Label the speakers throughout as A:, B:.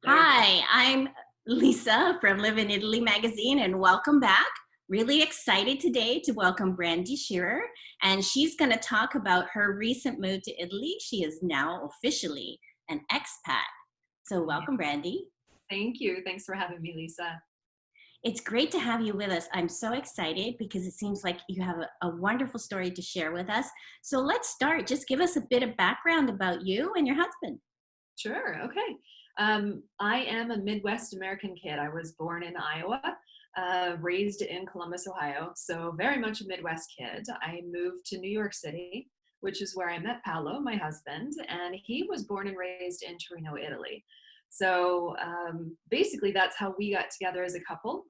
A: There you go.
B: Hi, I'm Lisa from Live in Italy magazine, and welcome back. Really excited today to welcome Brandy Shearer, and she's going to talk about her recent move to Italy. She is now officially an expat. So,
A: Yeah.
B: welcome, Brandy.
A: Thank you. Thanks for having me, Lisa.
B: It's great to have you with us. I'm so excited because it seems like you have a wonderful story to share with us. So, let's start. Just give us a bit of background about you and your husband.
A: Sure. Okay. I am a Midwest American kid. I was born in Iowa, raised in Columbus, Ohio. So very much a Midwest kid. I moved to New York City, which is where I met Paolo, my husband, and he was born and raised in Torino, Italy. So basically, that's how we got together as a couple.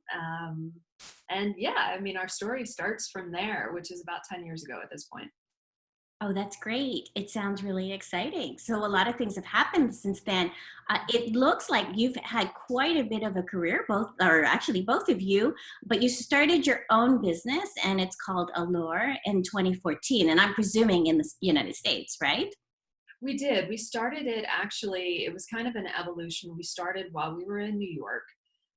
A: And yeah, I mean, our story starts from there, which is about 10 years ago at this point.
B: Oh, that's great. It sounds really exciting. So a lot of things have happened since then. It looks like you've had quite a bit of a career, both, or actually both of you, but you started your own business and it's called ALOR in 2014. And I'm presuming in the United States, right?
A: We did. We started it actually, it was kind of an evolution. We started while we were in New York.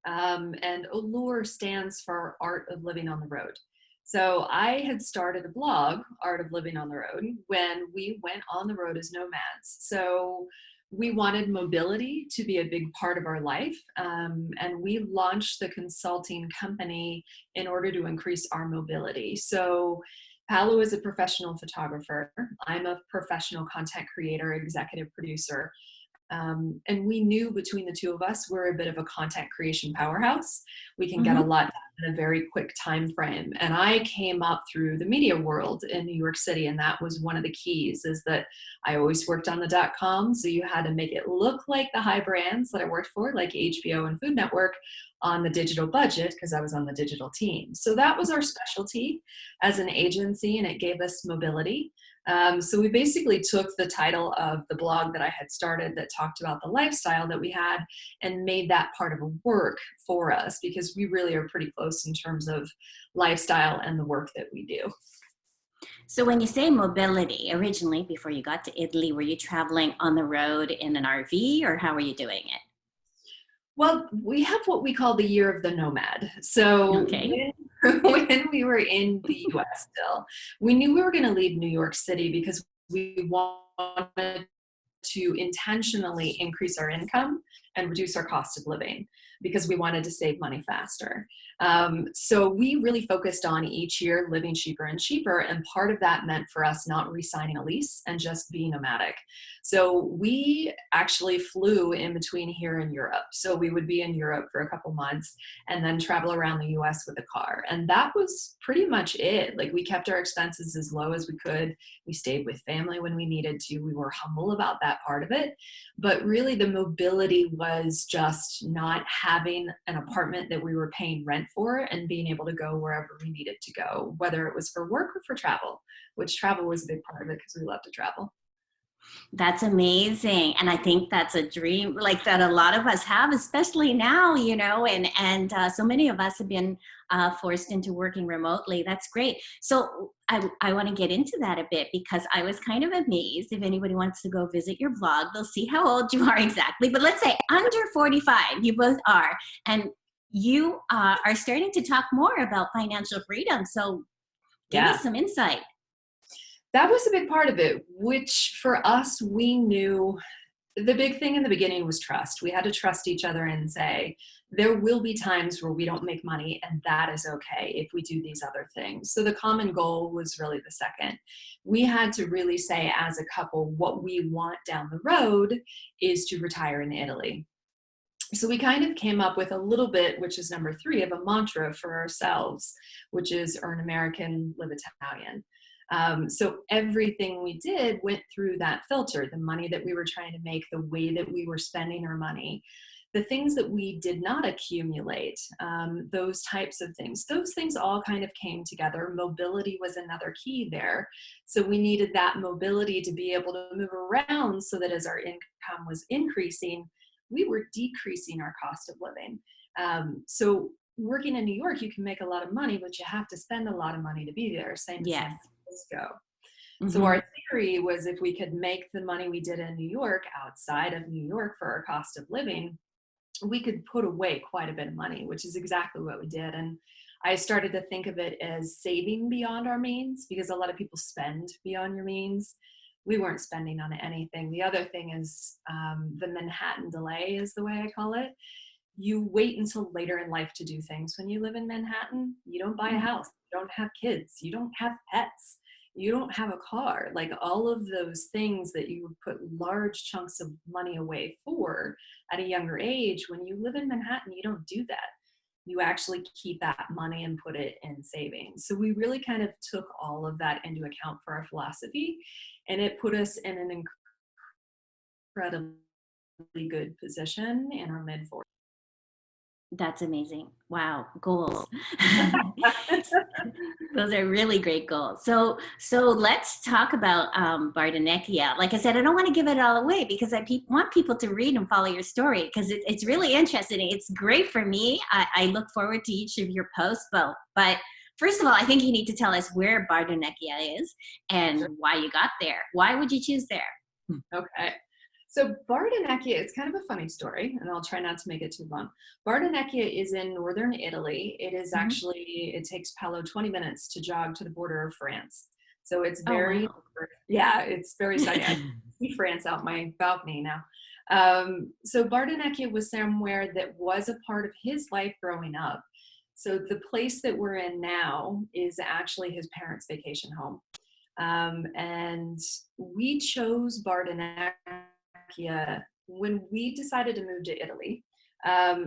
A: And ALOR stands for Art of Living on the Road. So I had started a blog, Art of Living on the Road, when we went on the road as nomads. So we wanted mobility to be a big part of our life. And we launched the consulting company in order to increase our mobility. So Paolo is a professional photographer. I'm a professional content creator, executive producer. And we knew between the two of us, we're a bit of a content creation powerhouse. We can get a
B: Hmm.
A: lot done in a very quick time frame. And I came up through the media world in New York City, and that was one of the keys, is that I always worked on the .com. So you had to make it look like the high brands that I worked for, like HBO and Food Network, on the digital budget, because I was on the digital team. So that was our specialty as an agency, and it gave us mobility. So we basically took the title of the blog that I had started that talked about the lifestyle that we had and made that part of a work for us, because we really are pretty close in terms of lifestyle and the work that we do.
B: So when you say mobility, originally before you got to Italy, were you traveling on the road in an RV or how were you doing it?
A: Well, we have what we call the year of the nomad. So
B: Okay.
A: when we were in the US still, we knew we were going to leave New York City because we wanted to intentionally increase our income and reduce our cost of living because we wanted to save money faster. So we really focused on each year living cheaper and cheaper. And part of that meant for us not re-signing a lease and just being nomadic. So we actually flew in between here and Europe. So we would be in Europe for a couple months and then travel around the US with a car. And that was pretty much it. Like, we kept our expenses as low as we could. We stayed with family when we needed to. We were humble about that part of it. But really, the mobility was just not having an apartment that we were paying rent for and being able to go wherever we needed to go, whether it was for work or for travel, which travel was a big part of it because we love to travel.
B: That's amazing. And I think that's a dream like that a lot of us have, especially now, and so many of us have been forced into working remotely. That's great. So I want to get into that a bit because I was kind of amazed. If anybody wants to go visit your blog, they'll see how old you are exactly. But let's say under 45, you both are. And you are starting to talk more about financial freedom. So give us
A: Yeah.
B: some insight.
A: That was a big part of it, which for us, we knew the big thing in the beginning was trust. We had to trust each other and say, there will be times where we don't make money, and that is okay if we do these other things. So the common goal was really the second. We had to really say as a couple, what we want down the road is to retire in Italy. So we kind of came up with a little bit, which is number three, of a mantra for ourselves, which is earn American, live Italian. So everything we did went through that filter, the money that we were trying to make, the way that we were spending our money, the things that we did not accumulate, those types of things. Those things all kind of came together. Mobility was another key there. So we needed that mobility to be able to move around so that as our income was increasing, we were decreasing our cost of living. So working in New York, you can make a lot of money, but you have to spend a lot of money to be there. Same as
B: Yes.
A: San Francisco. So
B: Hmm.
A: our theory was if we could make the money we did in New York outside of New York for our cost of living, we could put away quite a bit of money, which is exactly what we did. And I started to think of it as saving beyond our means, because a lot of people spend beyond your means. We weren't spending on anything. The other thing is the Manhattan delay is the way I call it. You wait until later in life to do things when you live in Manhattan. You don't buy a house, you don't have kids, you don't have pets, you don't have a car. Like all of those things that you would put large chunks of money away for at a younger age, when you live in Manhattan, you don't do that. You actually keep that money and put it in savings. So we really kind of took all of that into account for our philosophy, and it put us in an incredibly good position in our mid 40s.
B: That's amazing. Wow, goals. Those are really great goals. So let's talk about Bardonecchia. Like I said, I don't want to give it all away because I want people to read and follow your story because it's really interesting. It's great for me. I look forward to each of your posts. But first of all, I think you need to tell us where Bardonecchia is and why you got there. Why would you choose there?
A: Okay. So Bardonecchia, it's kind of a funny story, and I'll try not to make it too long. Bardonecchia is in northern Italy. It is actually, it takes Paolo 20 minutes to jog to the border of France. So it's
B: Oh,
A: very,
B: wow.
A: yeah, it's very sunny. I see France out my balcony now. So Bardonecchia was somewhere that was a part of his life growing up. So the place that we're in now is actually his parents' vacation home. And we chose Bardonecchia when we decided to move to Italy.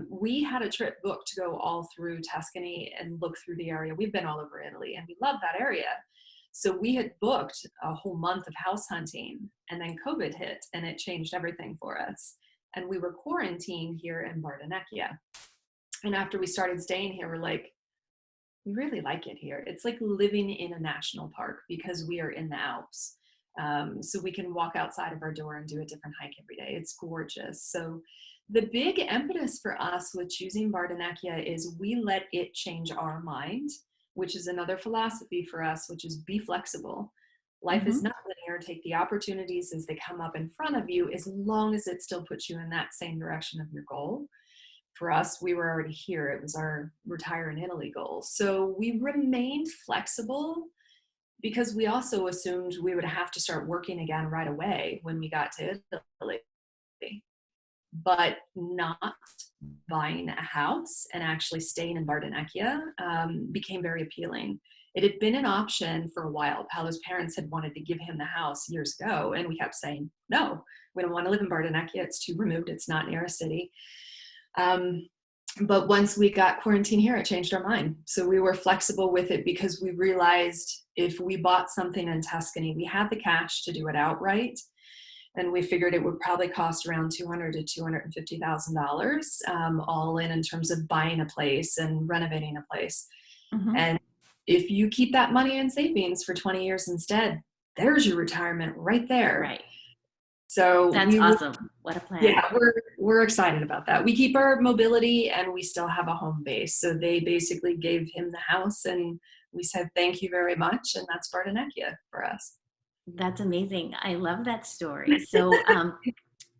A: We had a trip booked to go all through Tuscany and look through the area. We've been all over Italy and we love that area. So we had booked a whole month of house hunting, and then COVID hit and it changed everything for us. And we were quarantined here in Bardonecchia. And after we started staying here, we're like, we really like it here. It's like living in a national park because we are in the Alps. So we can walk outside of our door and do a different hike every day. It's gorgeous. So the big impetus for us with choosing Bardonecchia is we let it change our mind, which is another philosophy for us, which is be flexible. Life is not linear. Take the opportunities as they come up in front of you, as long as it still puts you in that same direction of your goal. For us, we were already here. It was our retire in Italy goal. So we remained flexible because we also assumed we would have to start working again right away when we got to Italy. But not buying a house and actually staying in Bardonecchia became very appealing. It had been an option for a while. Paolo's parents had wanted to give him the house years ago, and we kept saying, no, we don't want to live in Bardonecchia. It's too removed. It's not near a city. But once we got quarantined here, it changed our mind. So we were flexible with it because we realized if we bought something in Tuscany, we had the cash to do it outright. And we figured it would probably cost around $200,000 to $250,000 all in terms of buying a place and renovating a place. And if you keep that money in savings for 20 years instead, there's your retirement right there.
B: Right.
A: So
B: that's awesome. What a plan.
A: Yeah, we're excited about that. We keep our mobility and we still have a home base. So they basically gave him the house and we said, thank you very much. And that's Bardonecchia for us.
B: That's amazing. I love that story. So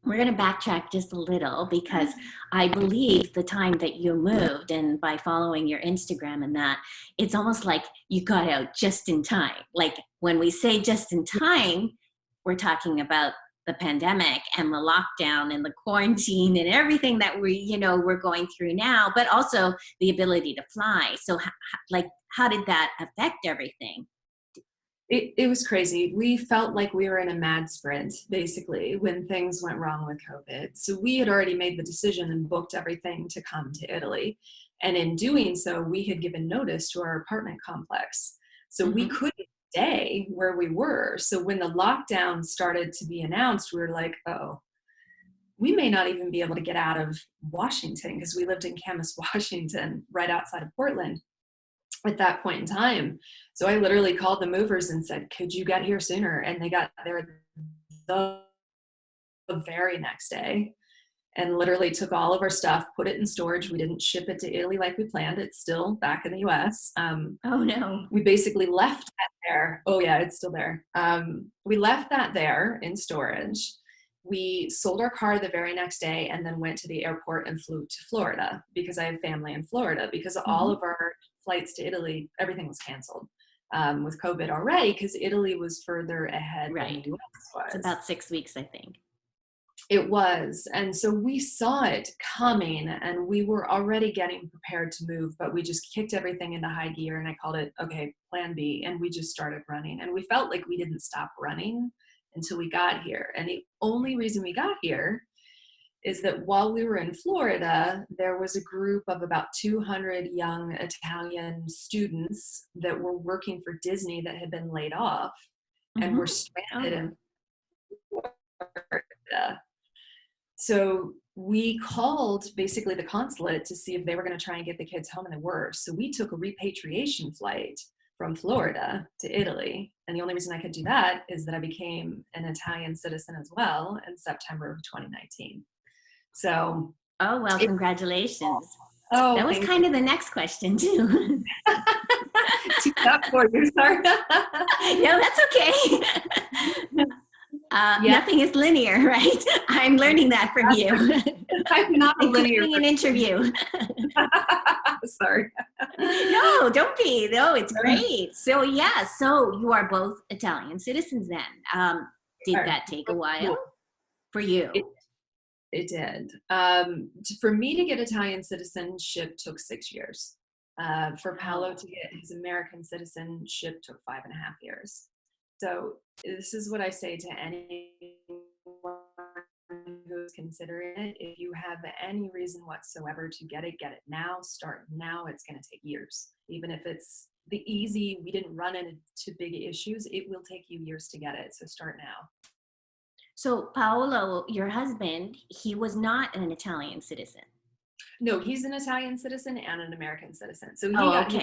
B: we're going to backtrack just a little because I believe the time that you moved, and by following your Instagram and that, it's almost like you got out just in time. Like when we say just in time, we're talking about the pandemic and the lockdown and the quarantine and everything that we're going through now, but also the ability to fly. So how did that affect everything?
A: It was crazy. We felt like we were in a mad sprint, basically, when things went wrong with COVID. So we had already made the decision and booked everything to come to Italy. And in doing so, we had given notice to our apartment complex. So we couldn't stay where we were. So when the lockdown started to be announced, we were like, oh, we may not even be able to get out of Washington, because we lived in Camas, Washington, right outside of Portland at that point in time. So I literally called the movers and said, could you get here sooner? And they got there the very next day and literally took all of our stuff, put it in storage. We didn't ship it to Italy like we planned. It's still back in the US.
B: Oh no.
A: We basically left that there. Oh yeah, it's still there. We left that there in storage. we sold our car the very next day and then went to the airport and flew to Florida because I have family in Florida, because all of our flights to Italy, everything was canceled with COVID already, because Italy was further ahead than the US was.
B: It's about 6 weeks, I think.
A: It was. And so we saw it coming and we were already getting prepared to move, but we just kicked everything into high gear and I called it, okay, plan B. And we just started running, and we felt like we didn't stop running until we got here. And the only reason we got here is that while we were in Florida, there was a group of about 200 young Italian students that were working for Disney that had been laid off and were stranded in Florida. So we called basically the consulate to see if they were going to try and get the kids home, and they were. So we took a repatriation flight from Florida to Italy. And the only reason I could do that is that I became an Italian citizen as well in September of 2019. So.
B: Oh, well, congratulations.
A: Oh,
B: that was kind of the next question too.
A: Too tough for you, sorry.
B: No, that's okay. Nothing is linear, right? I'm learning that from you.
A: I'm not linear.
B: An interview.
A: Sorry.
B: No, don't be. No, it's great. So yeah, so you are both Italian citizens then. Did that take a while for you?
A: It did. For me to get Italian citizenship took 6 years. For Paolo to get his American citizenship took 5.5 years. So this is what I say to anyone who's considering it. If you have any reason whatsoever to get it now, start now. It's going to take years. Even if it's the easy, we didn't run into big issues, it will take you years to get it. So start now.
B: So Paolo, your husband, he was not an Italian citizen.
A: No, he's an Italian citizen and an American citizen. So he got his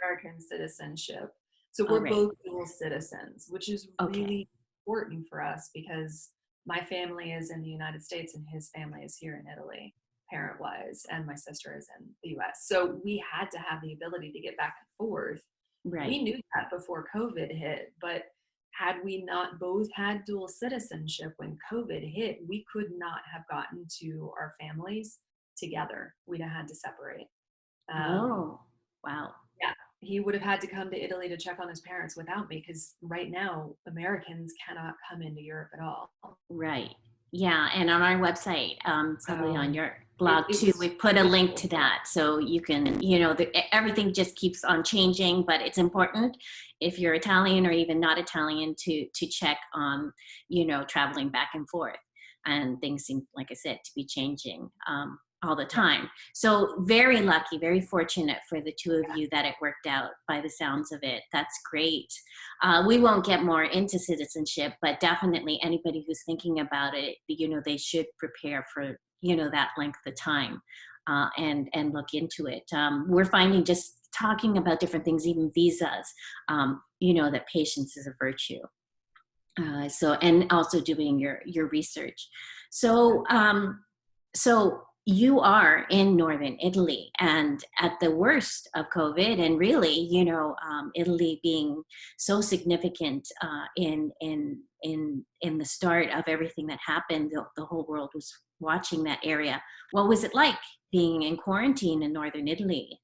A: American citizenship. So we're both dual citizens, which is really important for us because my family is in the United States and his family is here in Italy, parent-wise, and my sister is in the US. So we had to have the ability to get back and forth.
B: Right.
A: We knew that before COVID hit, but had we not both had dual citizenship when COVID hit, we could not have gotten to our families together. We'd have had to separate.
B: Oh, wow.
A: Yeah. He would have had to come to Italy to check on his parents without me, because right now Americans cannot come into Europe at all.
B: Right. Yeah. And on our website, probably on your blog too, we've put a link to that. So you can, everything just keeps on changing, but it's important if you're Italian or even not Italian to check on, traveling back and forth. And things seem, like I said, to be changing all the time. So very lucky, very fortunate for the two of you that it worked out by the sounds of it. That's great. We won't get more into citizenship, but definitely anybody who's thinking about it, they should prepare for, that length of time and look into it. We're finding just talking about different things, even visas, that patience is a virtue. And also doing your research. So you are in northern Italy, and at the worst of COVID, and really, Italy being so significant in the start of everything that happened. The whole world was watching that area. What was it like being in quarantine in northern Italy?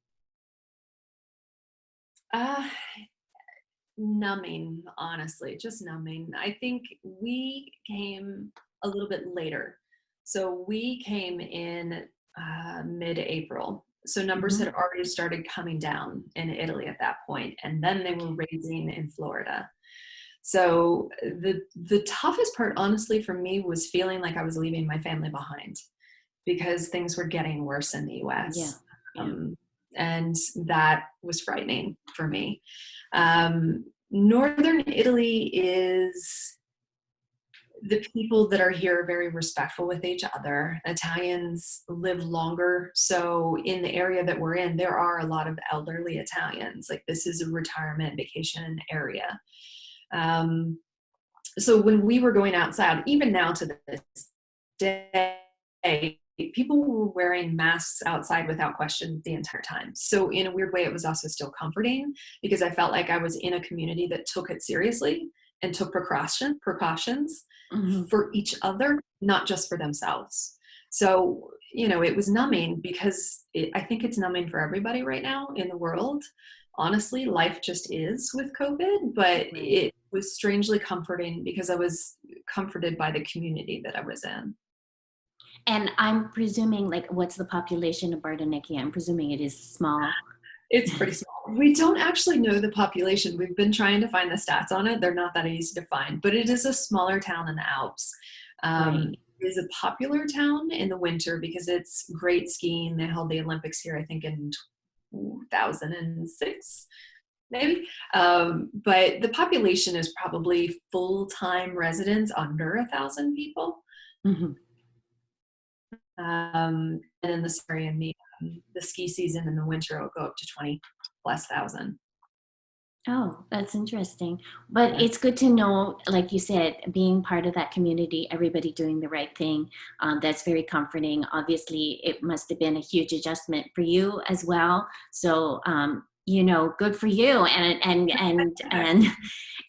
A: Numbing, honestly, just numbing. I think we came a little bit later. So we came in mid-April. So numbers had already started coming down in Italy at that point, and then they were raising in Florida. So the toughest part, honestly, for me was feeling like I was leaving my family behind because things were getting worse in the US. And that was frightening for me. Northern Italy is, the people that are here are very respectful with each other. Italians live longer. So in the area that we're in, there are a lot of elderly Italians. Like, this is a retirement vacation area. So when we were going outside, even now to this day, people were wearing masks outside without question the entire time. So in a weird way, it was also still comforting because I felt like I was in a community that took it seriously and took precautions
B: Mhm.
A: for each other, not just for themselves. So, it was numbing because I think it's numbing for everybody right now in the world. Honestly, life just is with COVID, but
B: Right.
A: it was strangely comforting because I was comforted by the community that I was in.
B: And I'm presuming, like, what's the population of Bardonecchia? I'm presuming it is small.
A: It's pretty small. We don't actually know the population. We've been trying to find the stats on it. They're not that easy to find, but it is a smaller town in the Alps.
B: Right.
A: It is a popular town in the winter because it's great skiing. They held the Olympics here, I think, in 2006, maybe. But the population is probably full-time residents under 1,000 people.
B: Mhm.
A: And in the area, the ski season in the winter will go up to 20 plus thousand.
B: Oh, that's interesting. But
A: Yeah.
B: it's good to know, like you said, being part of that community, everybody doing the right thing. That's very comforting. Obviously, it must have been a huge adjustment for you as well. So, good for you.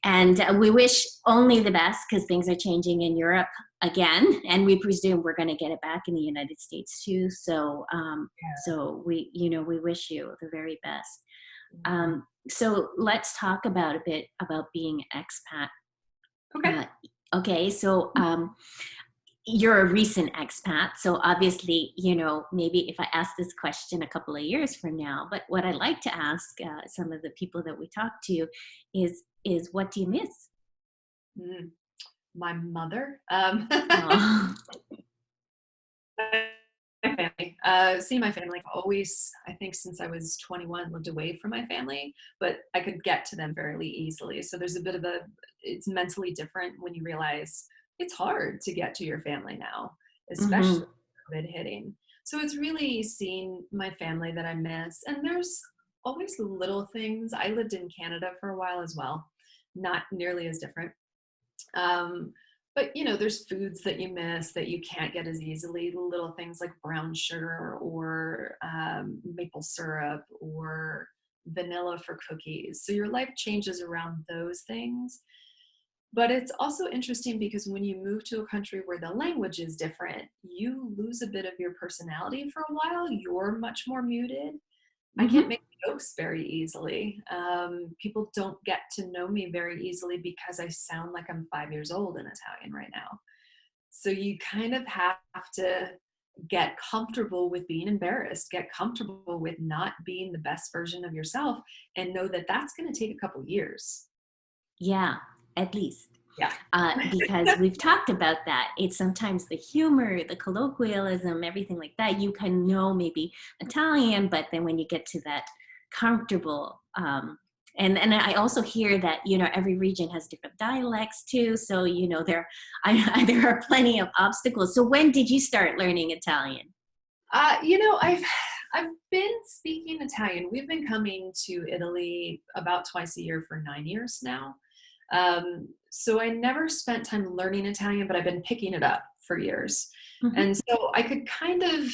B: And we wish only the best because things are changing in Europe again, and we presume we're going to get it back in the United States too. So we wish you the very best. So let's talk about a bit about being an expat.
A: Okay.
B: Uh, okay, so you're a recent expat, so obviously, maybe if I ask this question a couple of years from now, but what I like to ask some of the people that we talk to is what do you miss?
A: Mm, my mother.
B: Oh,
A: My family. See my family. I've always, I think since I was 21, lived away from my family, but I could get to them fairly easily. So there's a bit of it's mentally different when you realize it's hard to get to your family now,
B: hmm.
A: especially with COVID hitting. So it's really seeing my family that I miss. And there's always little things. I lived in Canada for a while as well, not nearly as different. Um, but there's foods that you miss that you can't get as easily. Little things like brown sugar or maple syrup or vanilla for cookies. So your life changes around those things. But it's also interesting because when you move to a country where the language is different, you lose a bit of your personality for a while. You're much more muted. I can't
B: Hmm.
A: make jokes very easily. People don't get to know me very easily because I sound like I'm 5 years old in Italian right now. So you kind of have to get comfortable with being embarrassed, get comfortable with not being the best version of yourself, and know that that's going to take a couple years.
B: Yeah, at least.
A: Yeah.
B: Because we've talked about that. It's sometimes the humor, the colloquialism, everything like that. You can know maybe Italian, but then when you get to that comfortable, and I also hear that every region has different dialects too. So there are plenty of obstacles. So when did you start learning Italian?
A: I've been speaking Italian. We've been coming to Italy about twice a year for 9 years now. So I never spent time learning Italian, but I've been picking it up for years.
B: Hmm.
A: And so I could kind of,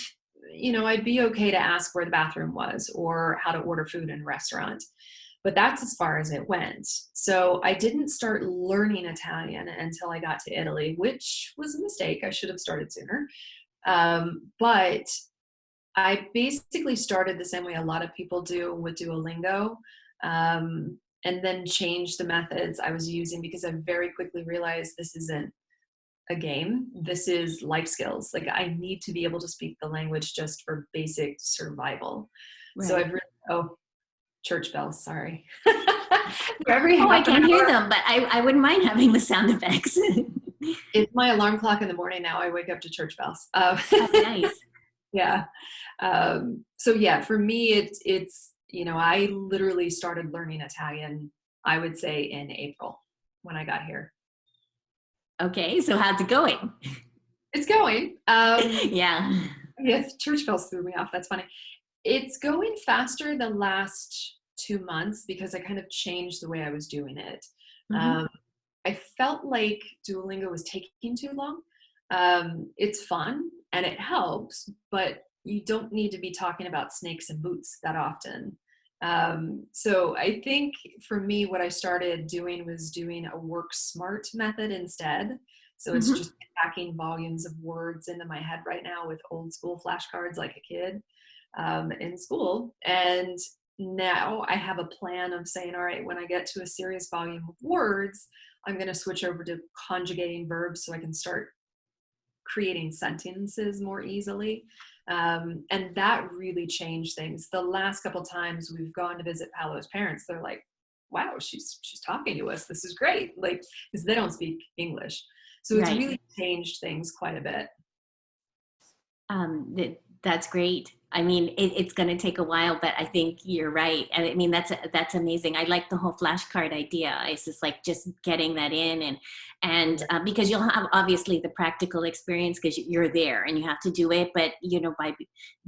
A: I'd be okay to ask where the bathroom was or how to order food in a restaurant, but that's as far as it went. So I didn't start learning Italian until I got to Italy, which was a mistake. I should have started sooner. But I basically started the same way a lot of people do with Duolingo, and then changed the methods I was using because I very quickly realized this isn't a game. This is life skills. Like I need to be able to speak the language just for basic survival. So
B: Right.
A: I've really, oh, church bells, sorry. For every
B: Oh, I
A: half an
B: can't hear
A: hour,
B: them, but I wouldn't mind having the sound effects.
A: it's my alarm clock in the morning now. I wake up to church bells.
B: Oh, nice.
A: Yeah. So yeah, for me, I literally started learning Italian, I would say in April when I got here.
B: Okay, so how's it going?
A: It's going.
B: Yeah.
A: Yes, church bells threw me off. That's funny. It's going faster the last 2 months because I kind of changed the way I was doing it.
B: Hmm.
A: Um, I felt like Duolingo was taking too long. It's fun and it helps, but you don't need to be talking about snakes and boots that often. So I think for me, what I started doing was doing a work smart method instead. So it's
B: Hmm.
A: just packing volumes of words into my head right now with old school flashcards like a kid in school. And now I have a plan of saying, all right, when I get to a serious volume of words, I'm going to switch over to conjugating verbs so I can start creating sentences more easily. And that really changed things. The last couple times we've gone to visit Paolo's parents, they're like, wow, she's talking to us. This is great. Like, because they don't speak English. So it's
B: Right.
A: really changed things quite a bit.
B: That's great. I mean, it's going to take a while, but I think you're right. I mean, that's amazing. I like the whole flashcard idea. It's just like just getting that in, and because you'll have obviously the practical experience because you're there and you have to do it. But you know, by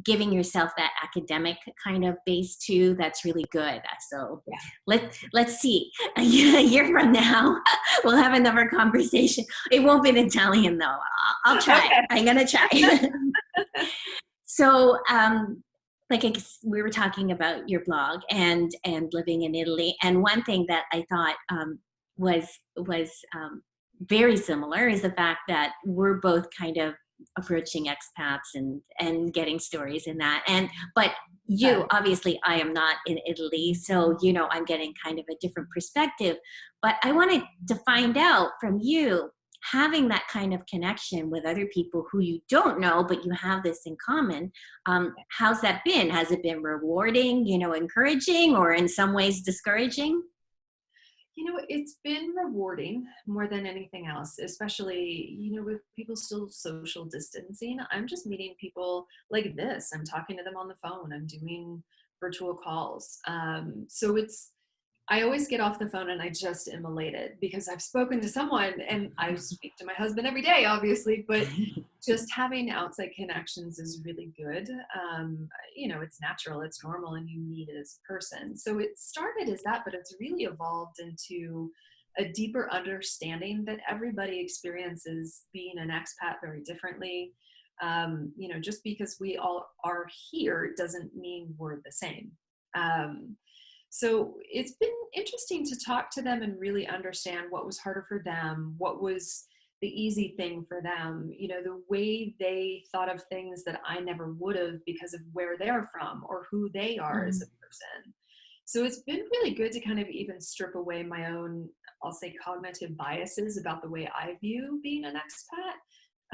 B: giving yourself that academic kind of base too, that's really good. So
A: Yeah.
B: let's see. A year from now, we'll have another conversation. It won't be in Italian though. I'll try.
A: Okay.
B: I'm gonna try. So, like we were talking about your blog and living in Italy, and one thing that I thought was very similar is the fact that we're both kind of approaching expats and getting stories in that. And but you obviously, I am not in Italy, so you know I'm getting kind of a different perspective. But I wanted to find out from you, having that kind of connection with other people who you don't know, but you have this in common. How's that been? Has it been rewarding, you know, encouraging, or in some ways discouraging?
A: You know, it's been rewarding more than anything else, especially, you know, with people still social distancing. I'm just meeting people like this. I'm talking to them on the phone. I'm doing virtual calls. So I always get off the phone and I just am elated because I've spoken to someone, and I speak to my husband every day, obviously, but just having outside connections is really good. You know, it's natural, it's normal, and you need it as a person. So it started as that, but it's really evolved into a deeper understanding that everybody experiences being an expat very differently. You know, just because we all are here doesn't mean we're the same. Um, so it's been interesting to talk to them and really understand what was harder for them, what was the easy thing for them, you know, the way they thought of things that I never would have because of where they're from or who they are as a
B: Mhm.
A: person. So it's been really good to kind of even strip away my own, I'll say, cognitive biases about the way I view being an expat,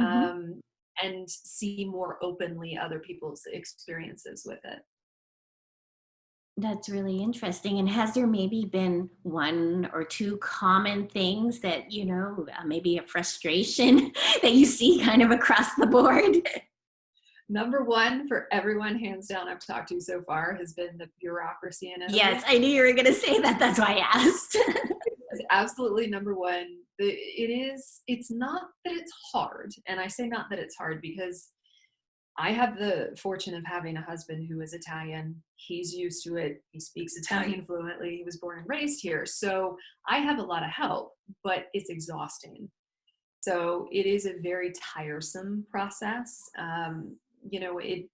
B: Mhm.
A: and see more openly other people's experiences with it.
B: That's really interesting. And has there maybe been one or two common things that, you know, maybe a frustration that you see kind of across the board?
A: Number one for everyone, hands down, I've talked to so far has been the bureaucracy in
B: Yes,
A: Italy.
B: I knew you were going to say that. That's why I asked.
A: It's absolutely number one. It's not that it's hard. And I say not that it's hard because I have the fortune of having a husband who is Italian. He's used to it. He speaks Italian fluently. He was born and raised here. So I have a lot of help, but it's exhausting. So it is a very tiresome process. You know, it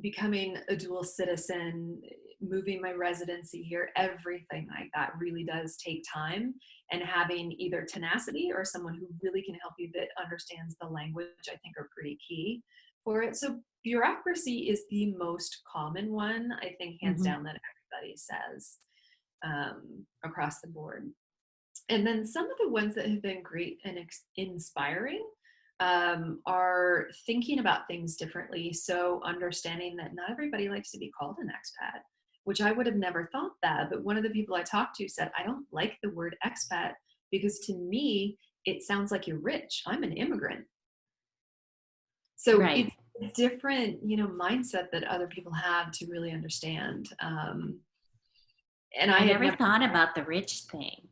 A: becoming a dual citizen, moving my residency here, everything like that really does take time. And having either tenacity or someone who really can help you that understands the language, I think are pretty key for it. So bureaucracy is the most common one, I think, hands
B: Hmm.
A: down, that everybody says across the board. And then some of the ones that have been great and inspiring are thinking about things differently. So understanding that not everybody likes to be called an expat, which I would have never thought that. But one of the people I talked to said, I don't like the word expat because to me, it sounds like you're rich. I'm an immigrant. So
B: Right.
A: it's a different, you know, mindset that other people have to really understand. And I
B: I
A: had
B: never
A: never
B: thought about the rich thing.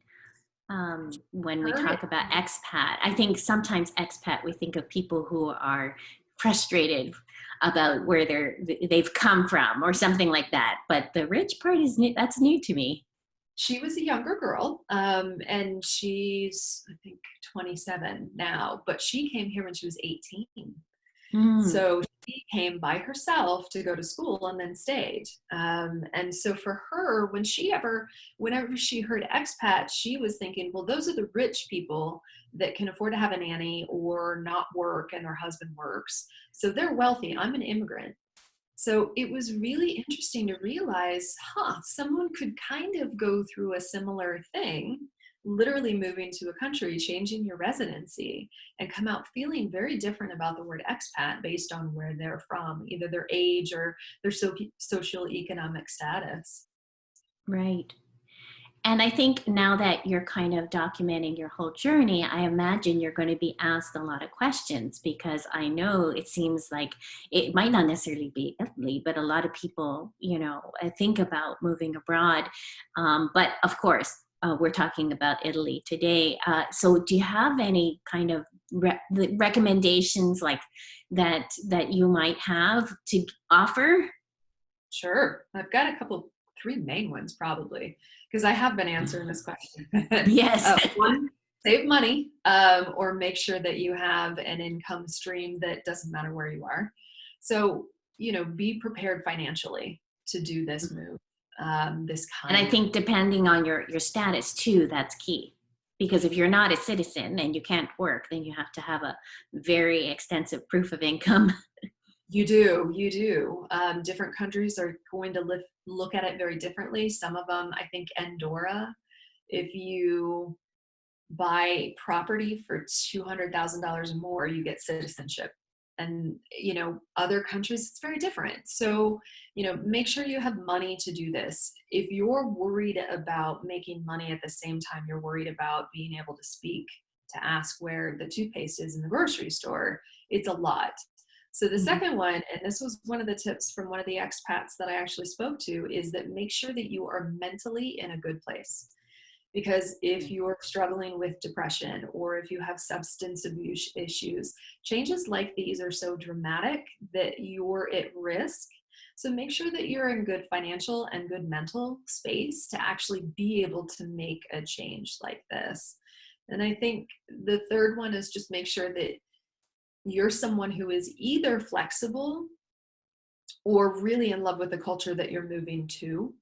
B: When we
A: heard it.
B: talk about expat, I think sometimes expat, we think of people who are frustrated about where they've come from or something like that. But the rich part is new. That's new to me.
A: She was a younger girl, and she's, I think, 27 now, but she came here when she was 18.
B: Mm.
A: So she came by herself to go to school and then stayed. And so for her, whenever she heard expat, she was thinking, well, those are the rich people that can afford to have a nanny or not work and their husband works. So they're wealthy. I'm an immigrant. So it was really interesting to realize, someone could kind of go through a similar thing, literally moving to a country, changing your residency, and come out feeling very different about the word expat based on where they're from, either their age or their social economic status.
B: Right. And I think now that you're kind of documenting your whole journey, I imagine you're going to be asked a lot of questions, because I know it seems like it might not necessarily be Italy, but a lot of people, think about moving abroad. But of course, we're talking about Italy today. So do you have any kind of recommendations like that you might have to offer?
A: Sure. I've got three main ones probably, because I have been answering this question.
B: Yes.
A: One, save money, or make sure that you have an income stream that doesn't matter where you are. So, be prepared financially to do this move, this
B: And I
A: kind of.
B: think depending on your status too, that's key. Because if you're not a citizen and you can't work, then you have to have a very extensive proof of income.
A: You do. Different countries are going to look at it very differently. Some of them, I think Andorra, if you buy property for $200,000 or more, you get citizenship. And, other countries, it's very different. So, make sure you have money to do this. If you're worried about making money at the same time you're worried about being able to speak, to ask where the toothpaste is in the grocery store, it's a lot. So the
B: Mhm.
A: second one, and this was one of the tips from one of the expats that I actually spoke to, is that make sure that you are mentally in a good place. Because if you're struggling with depression or if you have substance abuse issues, changes like these are so dramatic that you're at risk. So make sure that you're in good financial and good mental space to actually be able to make a change like this. And I think the third one is just make sure that you're someone who is either flexible or really in love with the culture that you're moving to.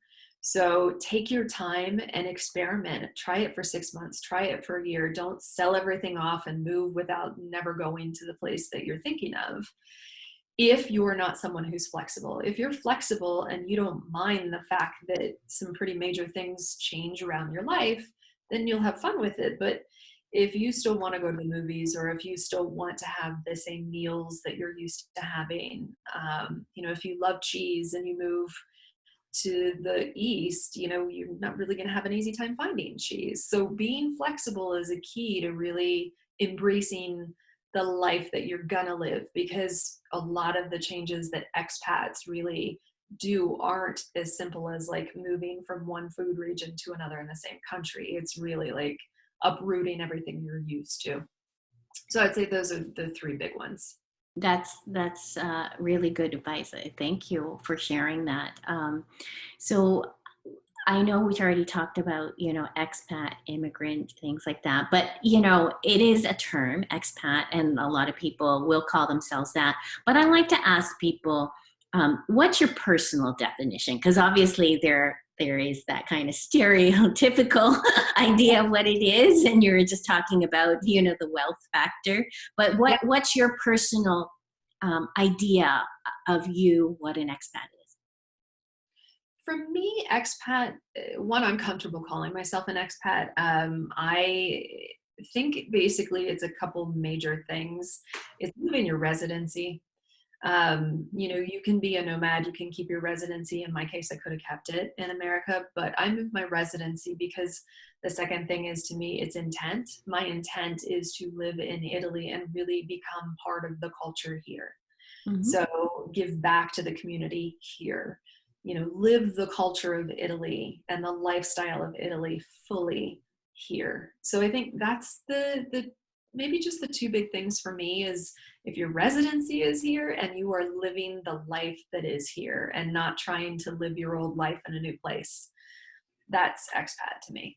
A: So take your time and experiment. Try it for 6 months, try it for a year. Don't sell everything off and move without never going to the place that you're thinking of. If you're not someone who's flexible, if you're flexible and you don't mind the fact that some pretty major things change around your life, then you'll have fun with it. But if you still want to go to the movies, or if you still want to have the same meals that you're used to having, if you love cheese and you move to the east, you're not really going to have an easy time finding cheese. So being flexible is a key to really embracing the life that you're gonna live, because a lot of the changes that expats really do aren't as simple as like moving from one food region to another in the same country. It's really like uprooting everything you're used to. So I'd say those are the three big ones.
B: That's really good advice. Thank you for sharing that. So I know we've already talked about, expat, immigrant, things like that, but, it is a term, expat, and a lot of people will call themselves that. But I like to ask people, what's your personal definition? Because obviously there is that kind of stereotypical idea of what it is, and you're just talking about, the wealth factor. But
A: Yeah.
B: what's your personal idea of what an expat is?
A: For me, expat, one, I'm comfortable calling myself an expat. I think basically it's a couple major things. It's moving your residency. You can be a nomad, you can keep your residency. In my case, I could have kept it in America, but I moved my residency because the second thing is, to me, it's intent. My intent is to live in Italy and really become part of the culture here.
B: Mhm.
A: So give back to the community here, live the culture of Italy and the lifestyle of Italy fully here. So I think that's the maybe just the two big things for me is, if your residency is here and you are living the life that is here and not trying to live your old life in a new place, that's expat to me.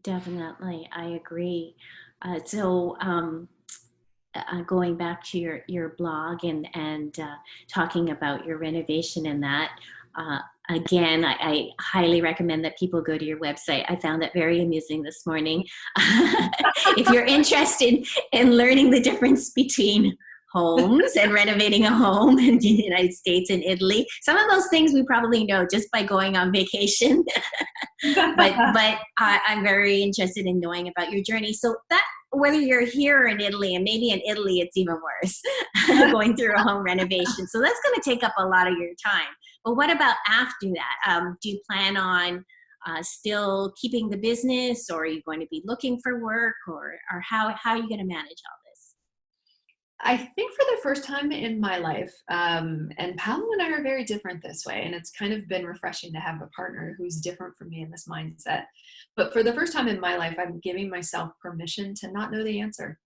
B: Definitely, I agree. So going back to your blog and talking about your renovation and that, again, I highly recommend that people go to your website. I found that very amusing this morning. If you're interested in learning the difference between homes and renovating a home in the United States and Italy, some of those things we probably know just by going on vacation. but I'm very interested in knowing about your journey. So that, whether you're here in Italy, and maybe in Italy it's even worse, going through a home renovation. So that's going to take up a lot of your time. But what about after that? Do you plan on still keeping the business, or are you going to be looking for work, or how are you going to manage all this?
A: I think for the first time in my life, and Paolo and I are very different this way, and it's kind of been refreshing to have a partner who's different from me in this mindset. But for the first time in my life, I'm giving myself permission to not know the answer.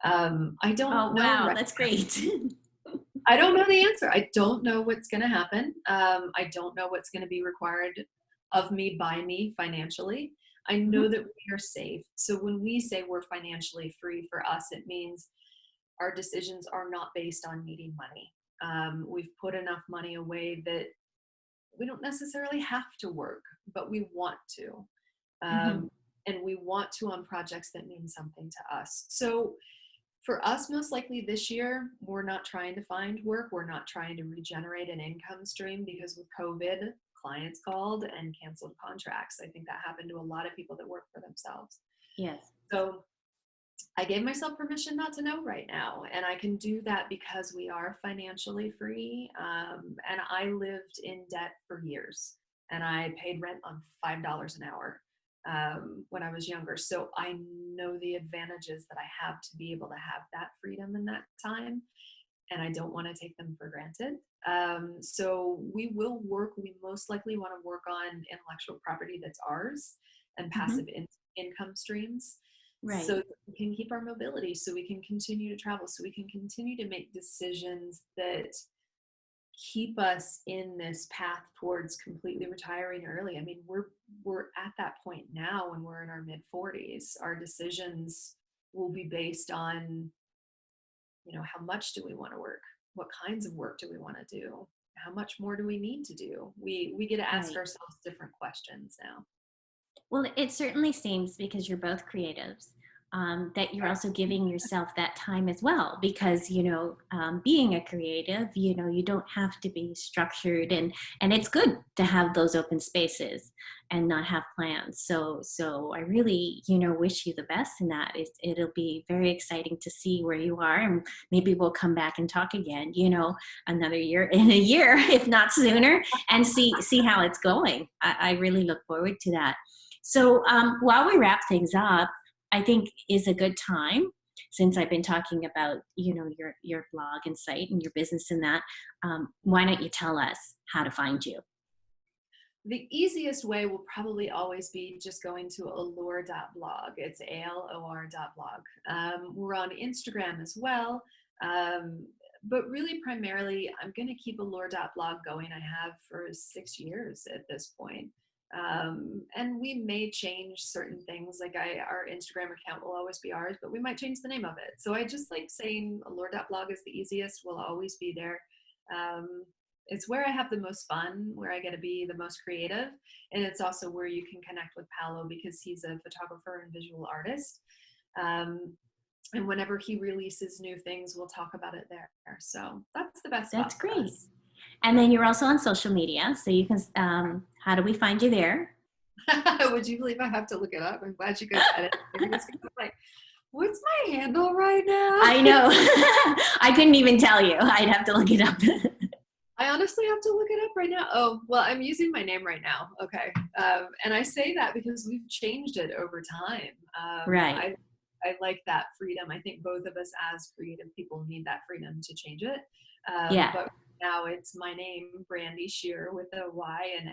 A: I don't
B: Oh,
A: know.
B: wow,
A: Right
B: that's
A: now.
B: great.
A: I don't know the answer. I don't know what's going to happen. I don't know what's going to be required of me by me financially. I know
B: Mhm,
A: that we are safe. So when we say we're financially free, for us, it means our decisions are not based on needing money. We've put enough money away that we don't necessarily have to work, but we want to.
B: mhm,
A: Um, and we want to on projects that mean something to us. So for us, most likely this year, we're not trying to find work. We're not trying to regenerate an income stream, because with COVID, clients called and canceled contracts. I think that happened to a lot of people that work for themselves.
B: yes.
A: So I gave myself permission not to know right now. And I can do that because we are financially free. And I lived in debt for years, and I paid rent on $5 an hour when I was younger. So I know the advantages that I have to be able to have that freedom in that time. And I don't want to take them for granted. So we will work. We most likely want to work on intellectual property that's ours and
B: Mhm,
A: passive income streams, so
B: right,
A: that we can keep our mobility, so we can continue to travel, so we can continue to make decisions that keep us in this path towards completely retiring early. I mean, we're at that point now when we're in our mid 40s. Our decisions will be based on, how much do we want to work? What kinds of work do we want to do? How much more do we need to do? We get to ask
B: right.
A: ourselves different questions now.
B: Well, it certainly seems, because you're both creatives, that you're also giving yourself that time as well. Because being a creative, you don't have to be structured, and it's good to have those open spaces and not have plans. So I really wish you the best in that. It'll be very exciting to see where you are, and maybe we'll come back and talk again. Another year, in a year, if not sooner, and see how it's going. I really look forward to that. So while we wrap things up, I think is a good time, since I've been talking about your blog and site and your business and that. Why don't you tell us how to find you?
A: The easiest way will probably always be just going to alor.blog. It's ALOR.blog. We're on Instagram as well. But really, primarily, I'm going to keep alor.blog going. I have for 6 years at this point. And we may change certain things. Like our Instagram account will always be ours, but we might change the name of it. So I just like saying alor.blog is the easiest. We'll always be there. Um, it's where I have the most fun, where I get to be the most creative. And it's also where you can connect with Paolo, because he's a photographer and visual artist. Um, and whenever he releases new things, we'll talk about it there. So that's the best
B: That's
A: spot for
B: great.
A: us.
B: And then you're also on social media, so you can. How do we find you there?
A: Would you believe I have to look it up? I'm glad you guys edit. Like, what's my handle right now?
B: I know. I couldn't even tell you. I'd have to look it up.
A: I honestly have to look it up right now. Oh, well, I'm using my name right now. Okay. And I say that because we've changed it over time.
B: Right.
A: I like that freedom. I think both of us as creative people need that freedom to change it.
B: Yeah.
A: But now it's my name, Brandy Shearer, with a Y and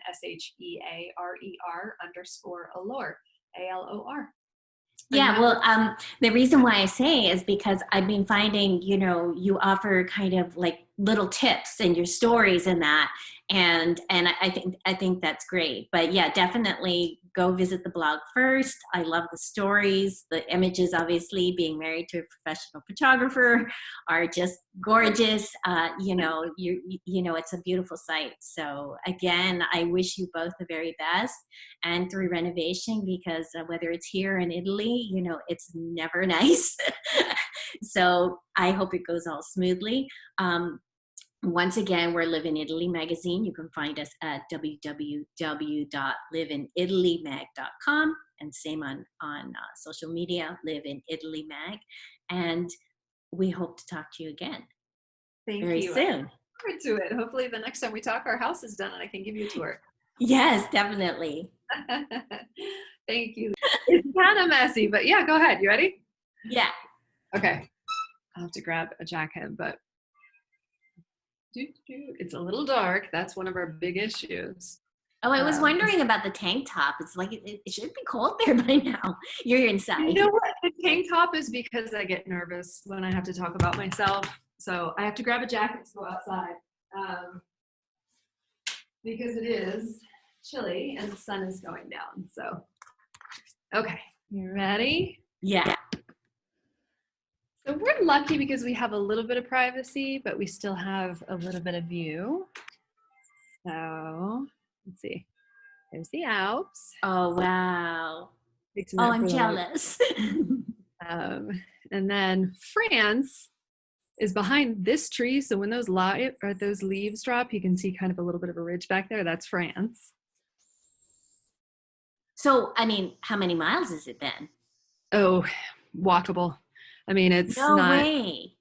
A: SHEARER_ALOR, ALOR. And
B: Yeah, well, the reason why I say is because I've been finding, you offer kind of like little tips in your stories and that, and I think that's great. But yeah, definitely go visit the blog first. I love the stories, the images, obviously being married to a professional photographer are just gorgeous. You know, it's a beautiful site. So again, I wish you both the very best, and through renovation, because whether it's here in Italy, you know, it's never nice. So I hope it goes all smoothly. Once again, we're Live in Italy magazine. You can find us at www.liveinItalyMag.com, and same on social media, Live in Italy Mag. And we hope to talk to you again very
A: you.
B: soon.
A: I look forward to it. Hopefully the next time we talk, our house is done and I can give you a tour.
B: Yes, definitely.
A: Thank you. It's kind of messy, but yeah, go ahead. You ready?
B: Yeah.
A: Okay. I'll have to grab a jacket, but it's a little dark. That's one of our big issues.
B: Oh, I was wondering about the tank top. It's like, it should be cold there by now. You're inside.
A: You know what? The tank top is because I get nervous when I have to talk about myself. So I have to grab a jacket to go outside because it is chilly and the sun is going down. So, okay, you ready?
B: Yeah.
A: So we're lucky because we have a little bit of privacy, but we still have a little bit of view. So let's see. There's the Alps.
B: Oh, wow.
A: Oh,
B: I'm jealous.
A: And then France is behind this tree. So when those leaves drop, you can see kind of a little bit of a ridge back there. That's France.
B: So, I mean, how many miles is it then?
A: Oh, walkable. I mean, it's
B: no way.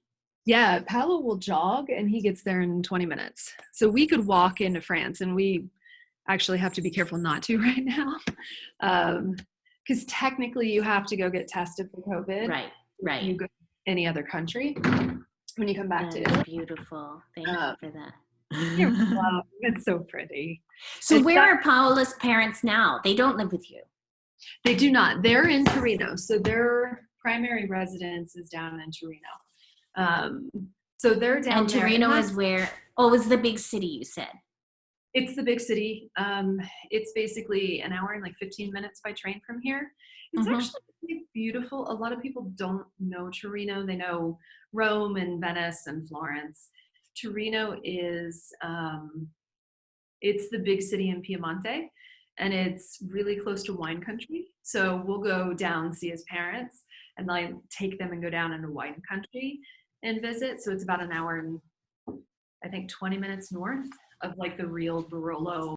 A: Yeah, Paolo will jog and he gets there in 20 minutes. So we could walk into France, and we actually have to be careful not to right now. Because technically you have to go get tested for COVID.
B: Right.
A: You go to any other country when you come back to
B: Italy. Beautiful. Thank you for that.
A: Wow, it's so pretty.
B: So where are Paola's parents now? They don't live with you.
A: They do not. They're in Torino. So their primary residence is down in Torino. So they're down
B: and
A: there.
B: Torino is where? Oh, it's the big city, you said.
A: It's the big city. It's basically an hour and like 15 minutes by train from here. It's actually really beautiful. A lot of people don't know Torino. They know Rome and Venice and Florence. Torino is, it's the big city in Piemonte, and it's really close to wine country. So we'll go down, see his parents, and like take them and go down into wine country and visit. So it's about an hour and I think 20 minutes north of like the real Barolo